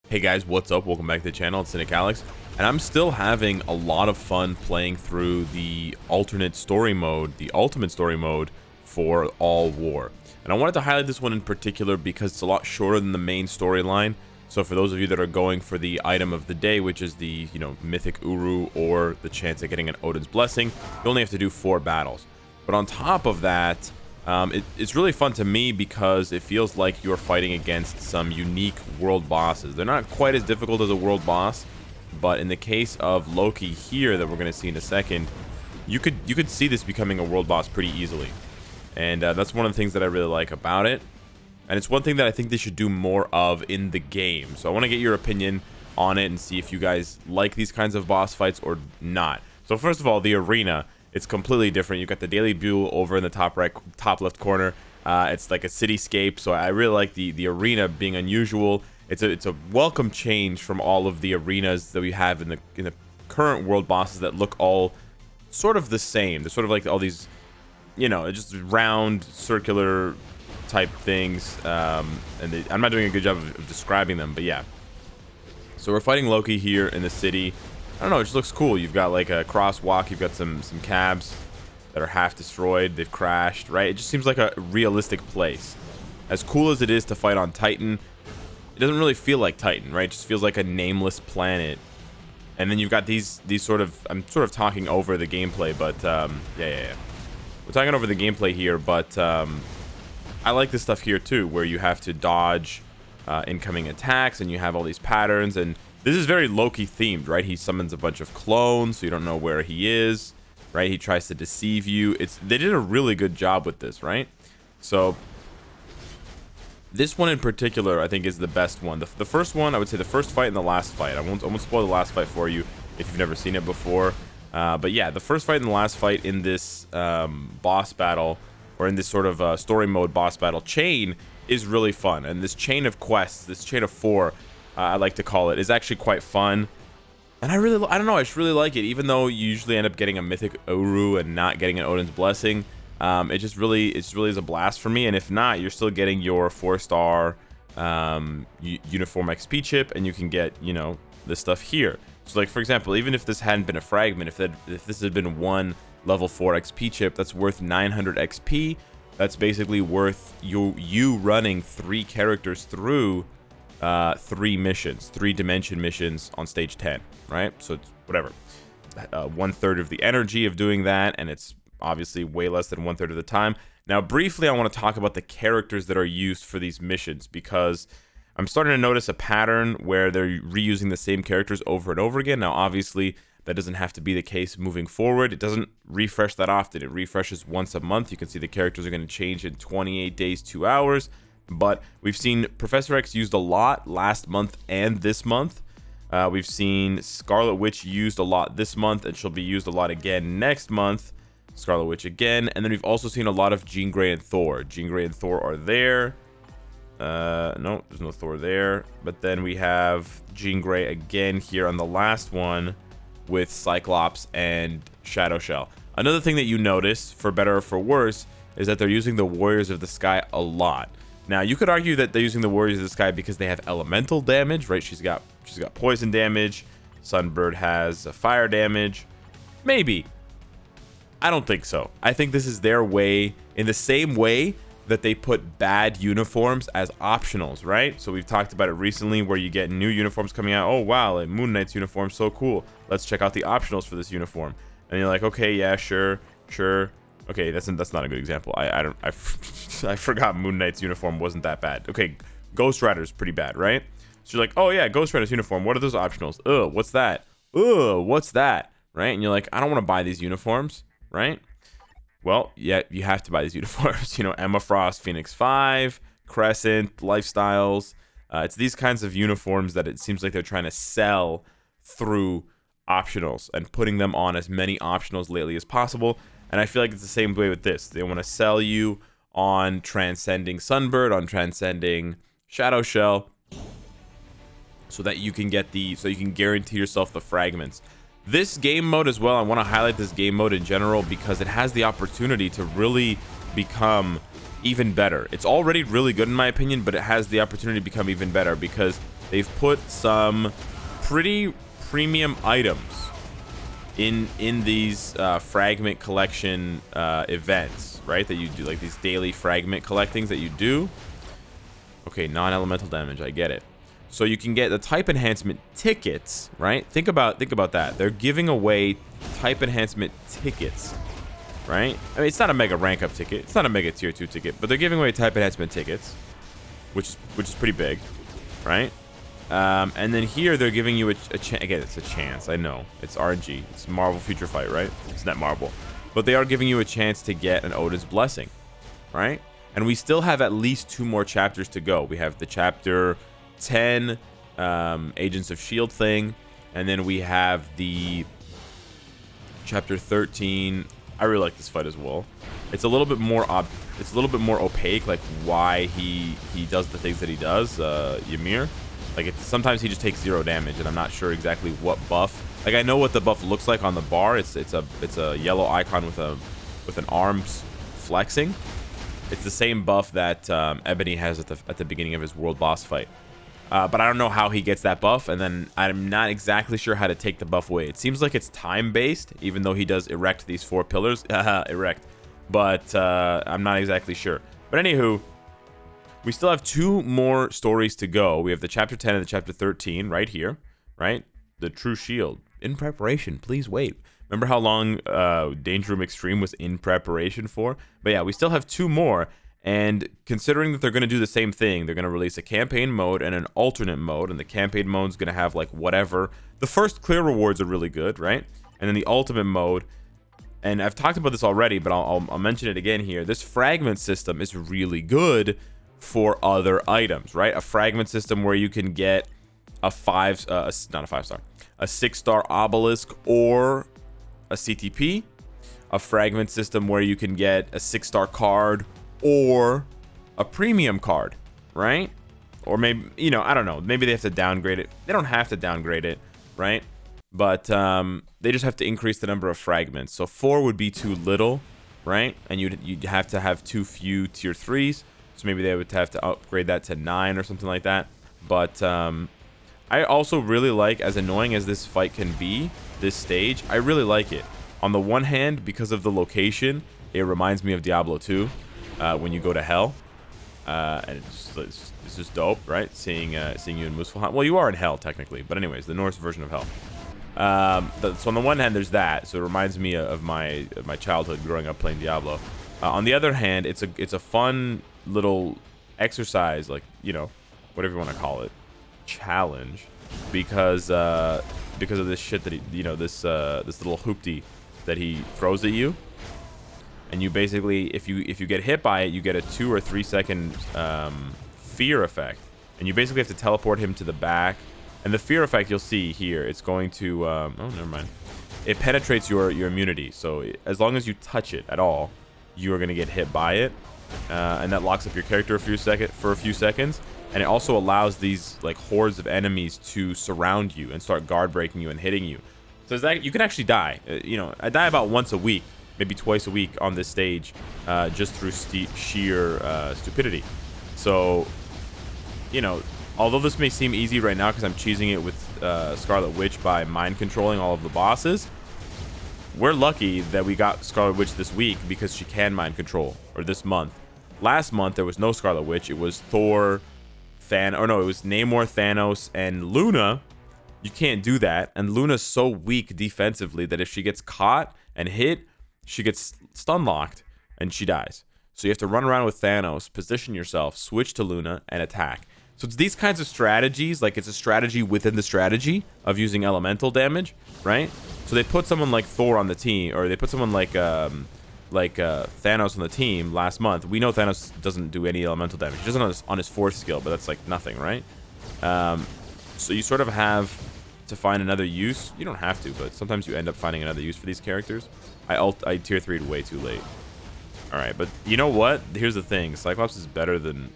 Hey guys, what's up? Welcome back to the channel. It's Cynicalex, and I'm still having a lot of fun playing through the alternate story mode, the ultimate story mode for All War. And I wanted to highlight this one in particular because it's a lot shorter than the main storyline. So for those of you that are going for the item of the day, which is the, mythic Uru or the chance at getting an Odin's Blessing, you only have to do 4 battles. But on top of that, it's really fun to me because it feels like you're fighting against some unique world bosses. They're not quite as difficult as a world boss, but in the case of Loki here that we're going to see in a second, you could see this becoming a world boss pretty easily. And that's one of the things that I really like about it. And it's one thing that I think they should do more of in the game. So I want to get your opinion on it and see if you guys like these kinds of boss fights or not. So first of all, the arena. It's completely different. You've got the Daily Bugle over in the top left corner. It's like a cityscape, so I really like the arena being unusual. It's a welcome change from all of the arenas that we have in the current world bosses that look all sort of the same. They're sort of like all these, just round, circular type things. I'm not doing a good job of describing them, but yeah. So we're fighting Loki here in the city. I don't know, it just looks cool. You've got like a crosswalk, you've got some cabs that are half destroyed, they've crashed, right? It just seems like a realistic place. As cool as it is to fight on Titan, it doesn't really feel like Titan, right? It just feels like a nameless planet. And then you've got these sort of, I'm sort of talking over the gameplay, but yeah. We're talking over the gameplay here, but I like this stuff here too, where you have to dodge incoming attacks and you have all these patterns, and this is very Loki themed, right? He summons a bunch of clones, so you don't know where he is, right? He tries to deceive you. They did a really good job with this, right? So this one in particular, I think, is the best one. The first one, I would say the first fight and the last fight. I won't spoil the last fight for you if you've never seen it before. But yeah, the first fight and the last fight in this boss battle, or in this sort of story mode boss battle chain, is really fun. And this chain of quests, this chain of 4, I like to call it, is actually quite fun. And I don't know, I just really like it. Even though you usually end up getting a mythic Uru and not getting an Odin's Blessing, it really is a blast for me. And if not, you're still getting your 4-star uniform XP chip, and you can get, this stuff here. So like, for example, even if this hadn't been a fragment, if this had been one level 4 XP chip, that's worth 900 XP. That's basically worth you running 3 characters through 3 missions, 3-dimension missions on stage 10, right? So it's whatever, 1/3 of the energy of doing that, and it's obviously way less than 1/3 of the time. Now, briefly, I want to talk about the characters that are used for these missions, because I'm starting to notice a pattern where they're reusing the same characters over and over again. Now, obviously, that doesn't have to be the case moving forward. It doesn't refresh that often. It refreshes once a month. You can see the characters are going to change in 28 days, 2 hours. But we've seen Professor X used a lot last month and this month. We've seen Scarlet Witch used a lot this month, and she'll be used a lot again next month. Scarlet Witch again. And then we've also seen a lot of Jean Grey and Thor. Jean Grey and Thor are there. No, there's no Thor there. But then we have Jean Grey again here on the last one with Cyclops and Shadow Shell. Another thing that you notice, for better or for worse, is that they're using the Warriors of the Sky a lot. Now, you could argue that they're using the Warriors of the Sky because they have elemental damage, right? She's got poison damage. Sunbird has fire damage. Maybe. I don't think so. I think this is their way, in the same way that they put bad uniforms as optionals, right? So we've talked about it recently, where you get new uniforms coming out. Oh, wow, like Moon Knight's uniform, so cool. Let's check out the optionals for this uniform. And you're like, okay, yeah, sure. Okay, that's not a good example. I forgot Moon Knight's uniform wasn't that bad. Okay, Ghost Rider's pretty bad, right? So you're like, oh yeah, Ghost Rider's uniform. What are those optionals? Ugh, what's that? Ugh, what's that? Right? And you're like, I don't want to buy these uniforms, right? Well, yeah, you have to buy these uniforms. Emma Frost, Phoenix 5, Crescent, Lifestyles. It's these kinds of uniforms that it seems like they're trying to sell through optionals and putting them on as many optionals lately as possible. And I feel like it's the same way with this. They want to sell you on transcending Sunbird, on transcending Shadow Shell, so that you can guarantee yourself the fragments. This game mode as well, I want to highlight this game mode in general because it has the opportunity to really become even better. It's already really good in my opinion, but it has the opportunity to become even better because they've put some pretty premium items in these fragment collection events, right? That you do, like these daily fragment collectings that you do. Okay, non-elemental damage, I get it. So you can get the type enhancement tickets, right? Think about that. They're giving away type enhancement tickets, right? I mean, it's not a mega rank up ticket, it's not a mega tier 2 ticket, but they're giving away type enhancement tickets, which is pretty big, right? And then here they're giving you a chance. Again, it's a chance. I know it's RNG. It's Marvel Future Fight, right? It's NETMARBLE, but they are giving you a chance to get an Odin's Blessing, right? And we still have at least 2 more chapters to go. We have the chapter 10 Agents of Shield thing, and then we have the chapter 13. I really like this fight as well. It's a little bit more opaque, like why he does the things that he does. Ymir. Like, sometimes he just takes 0 damage, and I'm not sure exactly what buff. Like, I know what the buff looks like on the bar. It's a yellow icon with an arm flexing. It's the same buff that Ebony has at the beginning of his world boss fight. But I don't know how he gets that buff, and then I'm not exactly sure how to take the buff away. It seems like it's time-based, even though he does erect these 4 pillars. Erect. But I'm not exactly sure. But anywho, we still have 2 more stories to go. We have the chapter 10 and the chapter 13 right here, right? The True Shield. In preparation, please wait. Remember how long Danger Room Extreme was in preparation for? But yeah, we still have 2 more. And considering that they're going to do the same thing, they're going to release a campaign mode and an alternate mode. And the campaign mode is going to have like whatever. The first clear rewards are really good, right? And then the ultimate mode. And I've talked about this already, but I'll mention it again here. This fragment system is really good for other items, right? A fragment system where you can get a 6-star obelisk or a CTP. A fragment system where you can get a 6-star card or a premium card, right? Or maybe, you know, I don't know, maybe they have to downgrade it. They don't have to downgrade it, right? But they just have to increase the number of fragments. So 4 would be too little, right? And you'd have to have too few tier 3s. So maybe they would have to upgrade that to 9 or something like that. But I also really like, as annoying as this fight can be, this stage, I really like it. On the one hand, because of the location, it reminds me of Diablo 2 when you go to Hell. And it's just dope, right? Seeing you in Muspelheim. Well, you are in Hell, technically. But anyways, the Norse version of Hell. So on the one hand, there's that. So it reminds me of my childhood growing up playing Diablo. On the other hand, it's a fun little exercise, like, you know, whatever you want to call it, challenge, because of this shit that he, you know, this little hoopty that he throws at you, and you basically, if you get hit by it, you get a 2 or 3 second fear effect, and you basically have to teleport him to the back. And the fear effect you'll see here, it's going to oh, never mind, it penetrates your immunity, so as long as you touch it at all, you are going to get hit by it. And that locks up your character for a few seconds, and it also allows these like hordes of enemies to surround you and start guard breaking you and hitting you. So that you can actually die. You know, I die about once a week, maybe twice a week on this stage, just through sheer stupidity. So, you know, although this may seem easy right now because I'm cheesing it with Scarlet Witch by mind controlling all of the bosses, we're lucky that we got Scarlet Witch this week because she can mind control, or this month. Last month there was no Scarlet Witch. It was Thor, it was Namor, Thanos, and Luna. You can't do that, and Luna's so weak defensively that if she gets caught and hit, she gets stun locked and she dies. So you have to run around with Thanos, position yourself, switch to Luna, and attack. So it's these kinds of strategies, like it's a strategy within the strategy of using elemental damage, right? So they put someone like Thor on the team, or they put someone like Thanos on the team last month. We know Thanos doesn't do any elemental damage. He doesn't on his 4th skill, but that's like nothing, right? So you sort of have to find another use. You don't have to, but sometimes you end up finding another use for these characters. I tier 3'd way too late. All right, but you know what? Here's the thing. Cyclops is better than...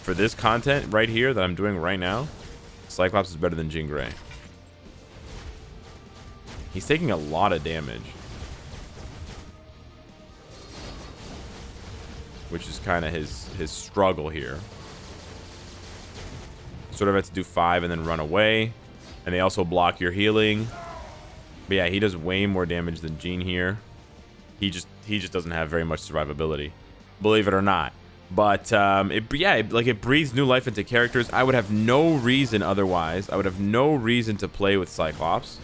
For this content right here that I'm doing right now, Cyclops is better than Jean Grey. He's taking a lot of damage, which is kind of his struggle here. He's sort of have to do 5 and then run away. And they also block your healing. But yeah, he does way more damage than Jean here. He just doesn't have very much survivability, believe it or not. But it breathes new life into characters. I would have no reason otherwise. I would have no reason to play with Cyclops,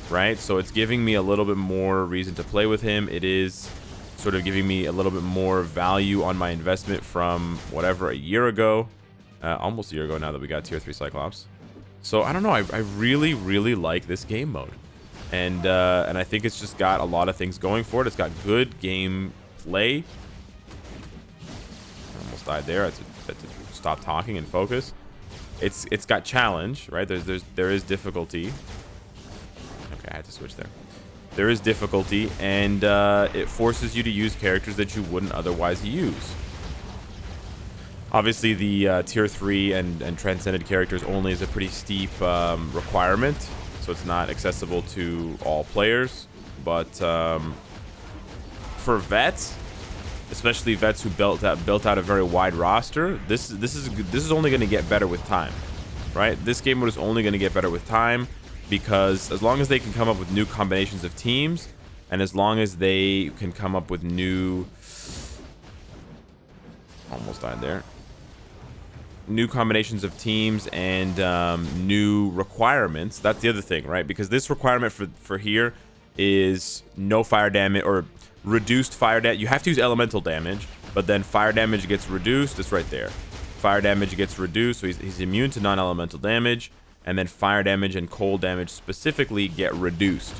right? So it's giving me a little bit more reason to play with him. It is sort of giving me a little bit more value on my investment from whatever, a year ago, almost a year ago now that we got tier 3 Cyclops. So I don't know. I really, really like this game mode, and I think it's just got a lot of things going for it. It's got good game play. Almost died there. I had to stop talking and focus. It's got challenge, right? There is difficulty. Okay, I had to switch there. There is difficulty, and it forces you to use characters that you wouldn't otherwise use. Obviously, the tier 3 and transcended characters only is a pretty steep requirement, so it's not accessible to all players. But for vets, especially vets who built out a very wide roster, this is only going to get better with time, right? This game mode is only going to get better with time, because as long as they can come up with new combinations of teams, and as long as they can come up with new, almost died there, new combinations of teams and new requirements. That's the other thing, right? Because this requirement for here is no fire damage, or reduced fire damage. You have to use elemental damage, but then fire damage gets reduced. It's right there. Fire damage gets reduced, so he's immune to non-elemental damage, and then fire damage and cold damage specifically get reduced.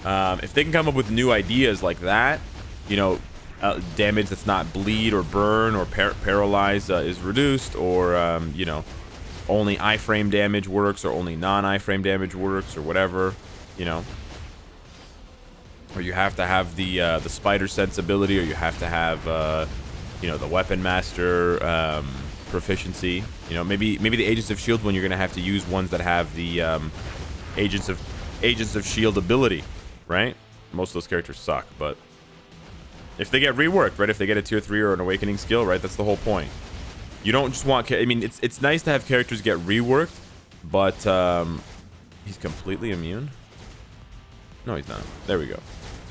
If they can come up with new ideas like that, you know, damage that's not bleed or burn or paralyze is reduced, or you know, only iframe damage works, or only non-iframe damage works, or whatever, you know. Or you have to have the spider sense ability, or you have to have you know, the weapon master proficiency. You know, maybe the Agents of Shield one, you're gonna have to use ones that have the Agents of Shield ability, right? Most of those characters suck, but if they get reworked, right? If they get a tier 3 or an awakening skill, right? That's the whole point. You don't just want, I mean, it's nice to have characters get reworked, but he's completely immune. No, he's not. There we go.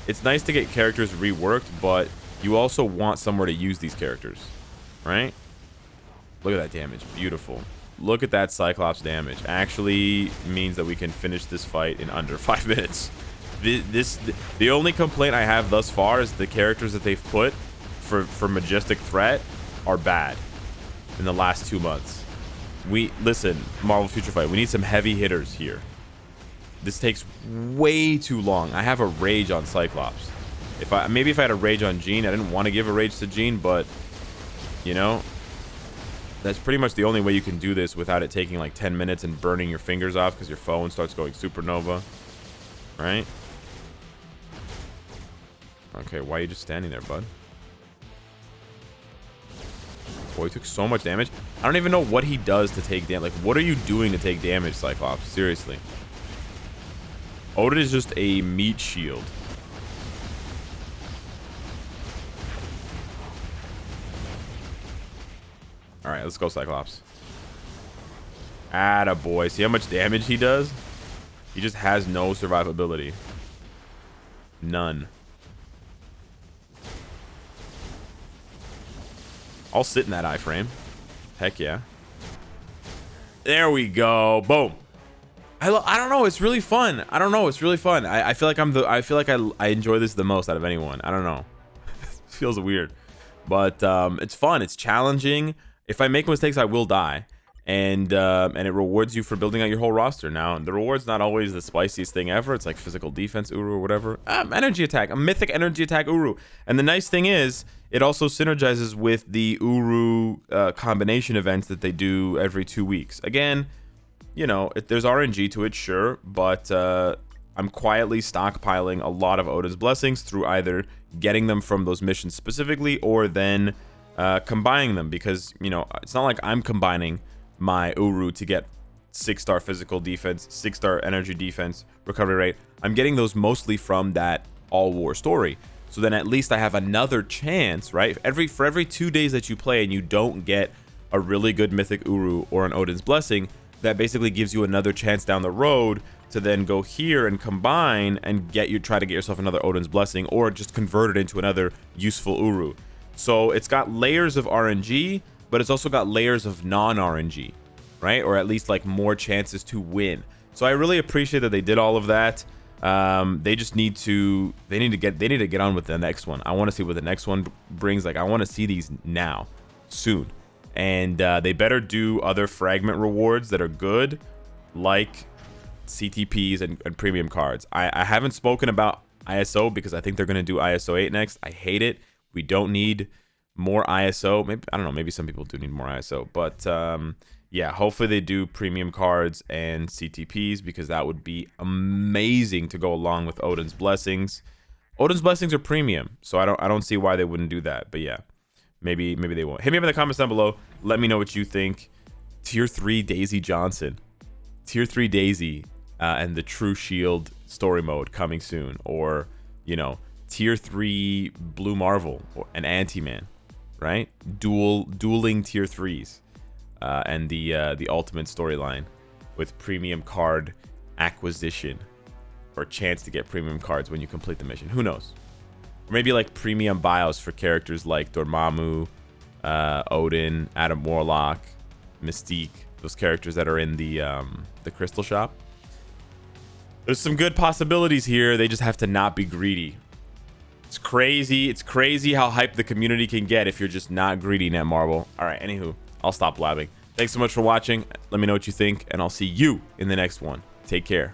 It's nice to get characters reworked, but you also want somewhere to use these characters, right? Look at that damage. Beautiful. Look at that Cyclops damage. Actually means that we can finish this fight in under 5 minutes. The only complaint I have thus far is the characters that they've put for Majestic Threat are bad in the last 2 months. Listen, Marvel Future Fight, we need some heavy hitters here. This takes way too long. I have a rage on Cyclops. Maybe if I had a rage on Jean, I didn't want to give a rage to Jean, but you know, that's pretty much the only way you can do this without it taking like 10 minutes and burning your fingers off because your phone starts going supernova, right? Okay, why are you just standing there, bud? Boy, he took so much damage. I don't even know what he does to take damage. Like, what are you doing to take damage, Cyclops? Seriously. Odin is just a meat shield. Alright, let's go, Cyclops. Attaboy. See how much damage he does? He just has no survivability. None. I'll sit in that iframe. Heck yeah. There we go. Boom. I don't know. It's really fun. I don't know. It's really fun. I feel like I enjoy this the most out of anyone. I don't know. It feels weird, but it's fun. It's challenging. If I make mistakes, I will die, and it rewards you for building out your whole roster. Now, the reward's not always the spiciest thing ever. It's like physical defense Uru or whatever. Energy attack, a mythic energy attack Uru. And the nice thing is, it also synergizes with the Uru combination events that they do every 2 weeks. Again, you know, there's RNG to it, sure, but I'm quietly stockpiling a lot of Oda's blessings through either getting them from those missions specifically, or then combining them, because, you know, it's not like I'm combining my Uru to get 6-star physical defense, 6-star energy defense, recovery rate. I'm getting those mostly from that all-war story. So then at least I have another chance, right? For every 2 days that you play and you don't get a really good mythic Uru or an Odin's Blessing that basically gives you another chance down the road to then go here and combine and try to get yourself another Odin's Blessing, or just convert it into another useful Uru. So it's got layers of RNG, but it's also got layers of non-RNG, right? Or at least like more chances to win. So I really appreciate that they did all of that. They just need to get on with the next one. I want to see what the next one brings. Like, I want to see these now, soon. And they better do other fragment rewards that are good, like CTPs and premium cards. I haven't spoken about ISO because I think they're going to do ISO 8 next. I hate it. We don't need more ISO. Maybe, I don't know, maybe some people do need more ISO, but yeah, hopefully they do premium cards and CTPs, because that would be amazing to go along with Odin's Blessings. Odin's Blessings are premium, so I don't see why they wouldn't do that. But yeah, maybe they won't. Hit me up in the comments down below. Let me know what you think. Tier 3 Daisy Johnson, Tier 3 Daisy, and the True Shield story mode coming soon, or you know, Tier 3 Blue Marvel or an Anti-Man, right? Dueling Tier 3s, and the ultimate storyline with premium card acquisition, or chance to get premium cards when you complete the mission. Who knows? Or maybe like premium bios for characters like Dormammu, Odin, Adam Warlock, Mystique, those characters that are in the crystal shop. There's some good possibilities here. They just have to not be greedy. It's crazy. It's crazy how hyped the community can get if you're just not greedy, Netmarble. All right, anywho, I'll stop blabbing. Thanks so much for watching. Let me know what you think, and I'll see you in the next one. Take care.